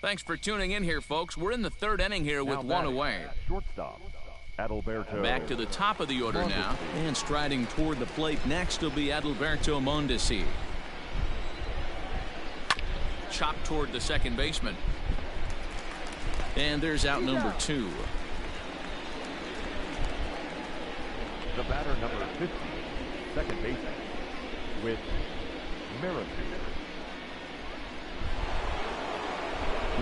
Thanks for tuning in here, folks. We're in the third inning here with one away. Shortstop, Adalberto. Back to the top of the order now. And striding toward the plate next will be Adalberto Mondesi. Chopped toward the second baseman. And there's out number 2. The batter number 50, second baseman, with Merrifield.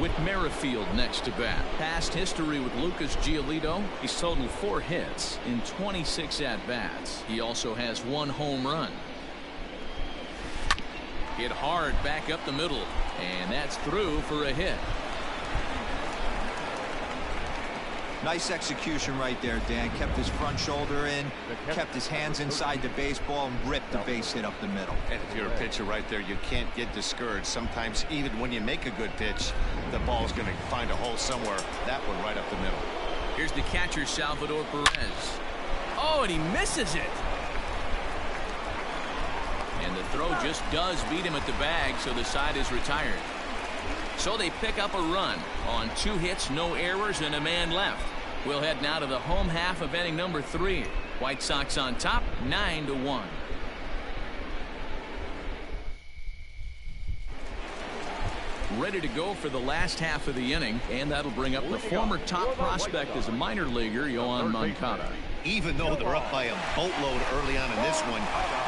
With Merrifield next to bat. Past history with Lucas Giolito. He's totaled 4 hits in 26 at-bats. He also has 1 home run. Hit hard back up the middle. And that's through for a hit. Nice execution right there, Dan. Kept his front shoulder in, kept his hands inside the baseball, and ripped the base hit up the middle. And if you're a pitcher right there, you can't get discouraged. Sometimes even when you make a good pitch, the ball's going to find a hole somewhere. That one right up the middle. Here's the catcher, Salvador Perez. Oh, and he misses it. And the throw just does beat him at the bag, so the side is retired. So they pick up a run on 2 hits, no errors, and a man left. We'll head now to the home half of inning number 3. White Sox on top, 9-1. Ready to go for the last half of the inning, and that'll bring up the former top prospect as a minor leaguer, Yoan Moncada. Even though they're up by a boatload early on in this one,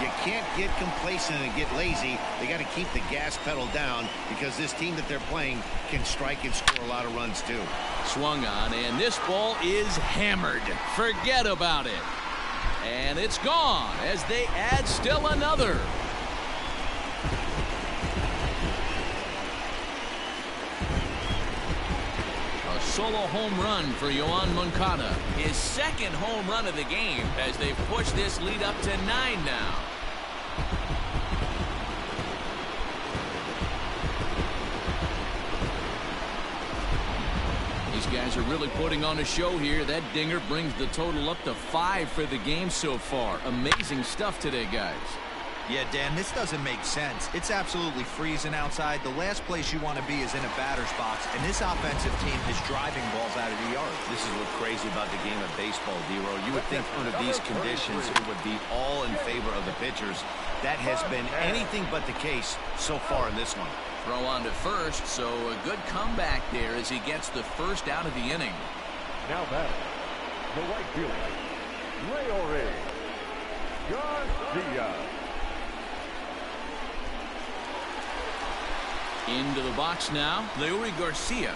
you can't get complacent and get lazy. They got to keep the gas pedal down because this team that they're playing can strike and score a lot of runs too. Swung on, and this ball is hammered. Forget about it. And it's gone as they add still another. Solo home run for Yoan Moncada. His second home run of the game as they've pushed this lead up to 9 now. These guys are really putting on a show here. That dinger brings the total up to 5 for the game so far. Amazing stuff today, guys. Yeah, Dan, this doesn't make sense. It's absolutely freezing outside. The last place you want to be is in a batter's box, and this offensive team is driving balls out of the yard. This is what's crazy about the game of baseball, D-Row. You would think under these conditions it would be all in favor of the pitchers. That has been anything but the case so far in this one. Throw on to first, so a good comeback there as he gets the first out of the inning. Now batting, the right fielder, Leury Garcia. Into the box now, Leury Garcia.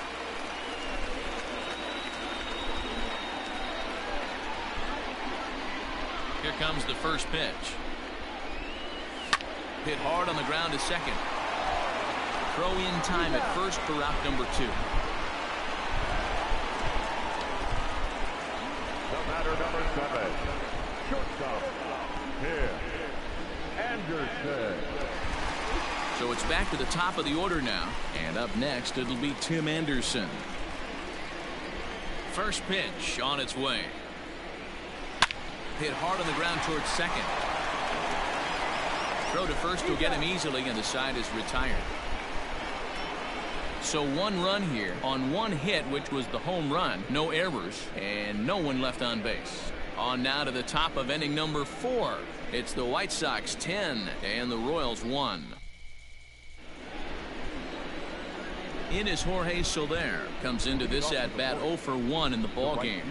Here comes the first pitch. Hit hard on the ground to second. Throw in time at first for out number 2. The batter number 7, shortstop, Tim Anderson. So it's back to the top of the order now. And up next, it'll be Tim Anderson. First pitch on its way. Hit hard on the ground towards second. Throw to first will get him easily, and the side is retired. So 1 run here on 1 hit, which was the home run. No errors, and no one left on base. On now to the top of inning number 4. It's the White Sox 10 and the Royals 1. In is Jorge Soler. Comes into this at-bat 0 for 1 in the ballgame.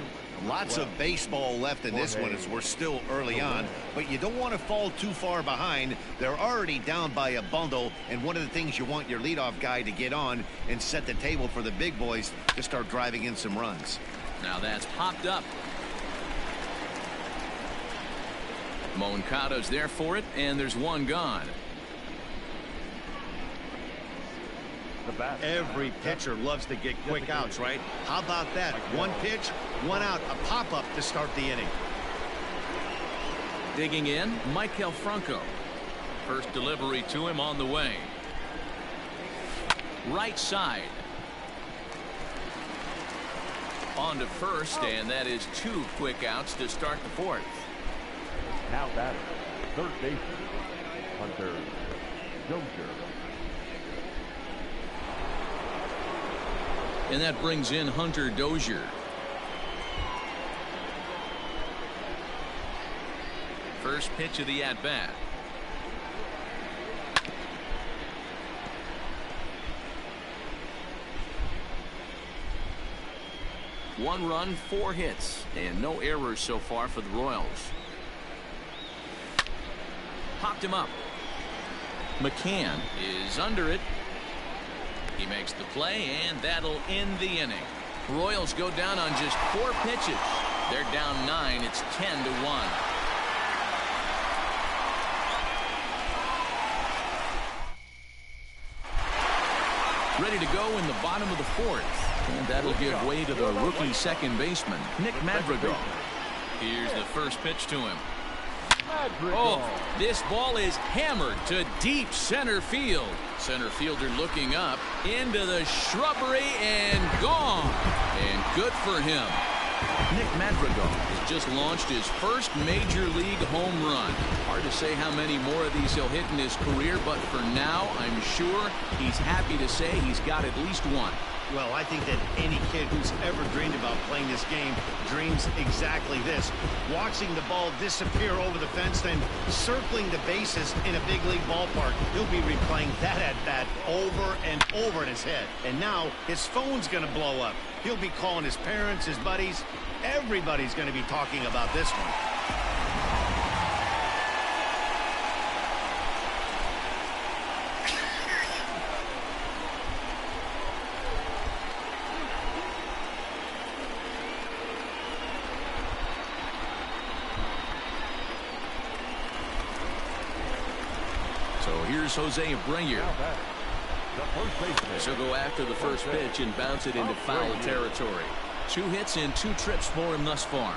Lots of baseball left in this one as we're still early on, but you don't want to fall too far behind. They're already down by a bundle, and one of the things you want your leadoff guy to get on and set the table for the big boys to start driving in some runs. Now that's popped up. Moncada's there for it, and there's 1 gone. Every pitcher loves to get quick outs, right? How about that? 1 pitch, 1 out, a pop-up to start the inning. Digging in, Maikel Franco. First delivery to him on the way. Right side. On to first, and that is 2 quick outs to start the 4th. Now batting, third baseman, Hunter Dozier. And that brings in Hunter Dozier. First pitch of the at-bat. One run, 4 hits, and no errors so far for the Royals. Popped him up. McCann is under it. He makes the play, and that'll end the inning. Royals go down on just 4 pitches. They're down 9. It's 10-1. Ready to go in the bottom of the 4th. And that'll give way to the rookie second baseman, Nick Madrigal. Here's the first pitch to him. Oh, this ball is hammered to deep center field. Center fielder looking up into the shrubbery and gone. And good for him. Nick Madrigal has just launched his first major league home run. Hard to say how many more of these he'll hit in his career, but for now, I'm sure he's happy to say he's got at least one. Well, I think that any kid who's ever dreamed about playing this game dreams exactly this. Watching the ball disappear over the fence, then circling the bases in a big league ballpark. He'll be replaying that at-bat over and over in his head. And now his phone's going to blow up. He'll be calling his parents, his buddies. Everybody's going to be talking about this one. So here's Jose Abreu. He'll go after the first pitch and bounce it into foul territory. 2 hits and 2 trips for him thus far.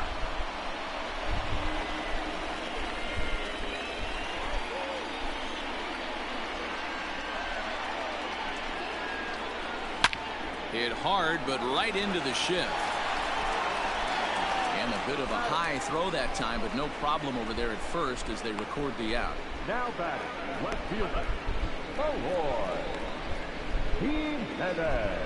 Hit hard, but right into the shift. And a bit of a high throw that time, but no problem over there at first as they record the out. Now batting, left fielder, Ahoy, Jimenez.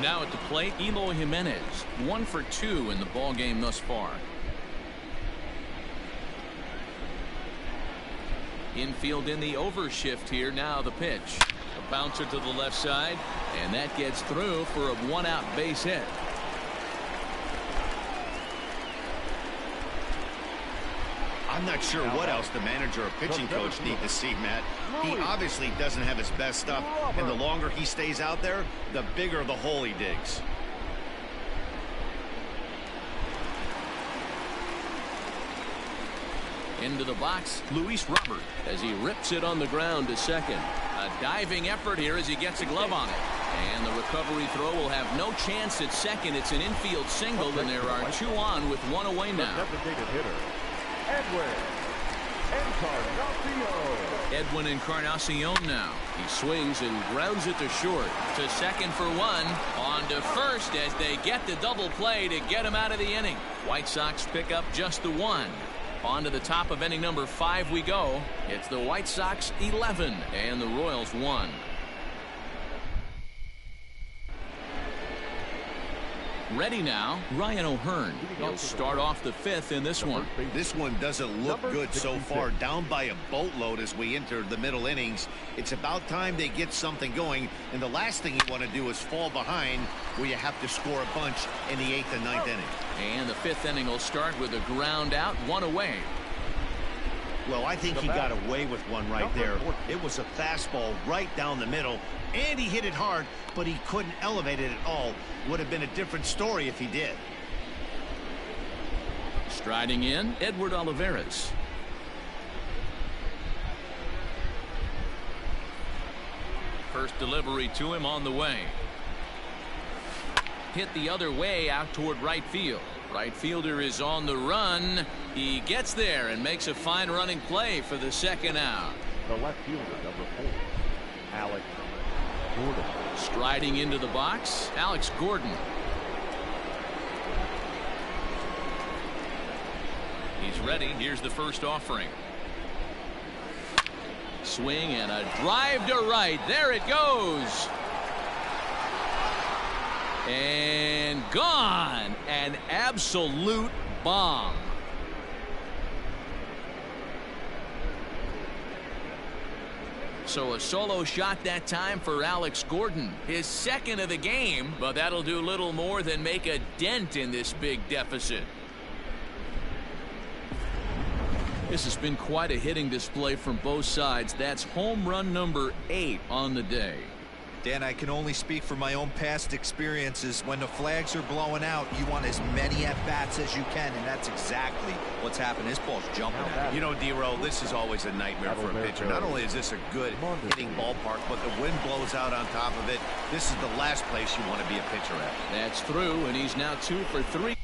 Now at the plate, Eloy Jimenez, 1 for 2 in the ball game thus far. Infield in the overshift here. Now the pitch. A bouncer to the left side, and that gets through for a 1-out base hit. I'm not sure what else the manager or pitching coach need to see, Matt. He obviously doesn't have his best stuff, and the longer he stays out there, the bigger the hole he digs. Into the box, Luis Robert, as he rips it on the ground to second. A diving effort here as he gets a glove on it. And the recovery throw will have no chance at second. It's an infield single, and there are 2 on with 1 away now. Designated hitter, Edwin Encarnacion now. He swings and grounds it to short. To second for 1. On to first as they get the double play to get him out of the inning. White Sox pick up just the 1. On to the top of inning number 5 we go. It's the White Sox 11 and the Royals 1. Ready now, Ryan O'Hearn. He'll start off the 5th in this one. This one doesn't look good so far. Down by a boatload as we enter the middle innings. It's about time they get something going, and the last thing you want to do is fall behind where you have to score a bunch in the 8th and 9th inning. And the 5th inning will start with a ground out, 1 away. Well, I think he got away with one right there. It was a fastball right down the middle, and he hit it hard, but he couldn't elevate it at all. Would have been a different story if he did. Striding in, Edward Olivares. First delivery to him on the way. Hit the other way out toward right field. Right fielder is on the run. He gets there and makes a fine running play for the second out. The left fielder, number 4, Alex Gordon. Striding into the box, Alex Gordon. He's ready. Here's the first offering. Swing and a drive to right. There it goes. And gone. An absolute bomb. So a solo shot that time for Alex Gordon. His second of the game, but that'll do little more than make a dent in this big deficit. This has been quite a hitting display from both sides. That's home run number 8 on the day. Dan, I can only speak from my own past experiences. When the flags are blowing out, you want as many at-bats as you can, and that's exactly what's happened. This ball's jumping out. You know, D-Row, this is always a nightmare for a pitcher. Not only is this a good hitting ballpark, but the wind blows out on top of it. This is the last place you want to be a pitcher at. That's through, and he's now 2 for 3.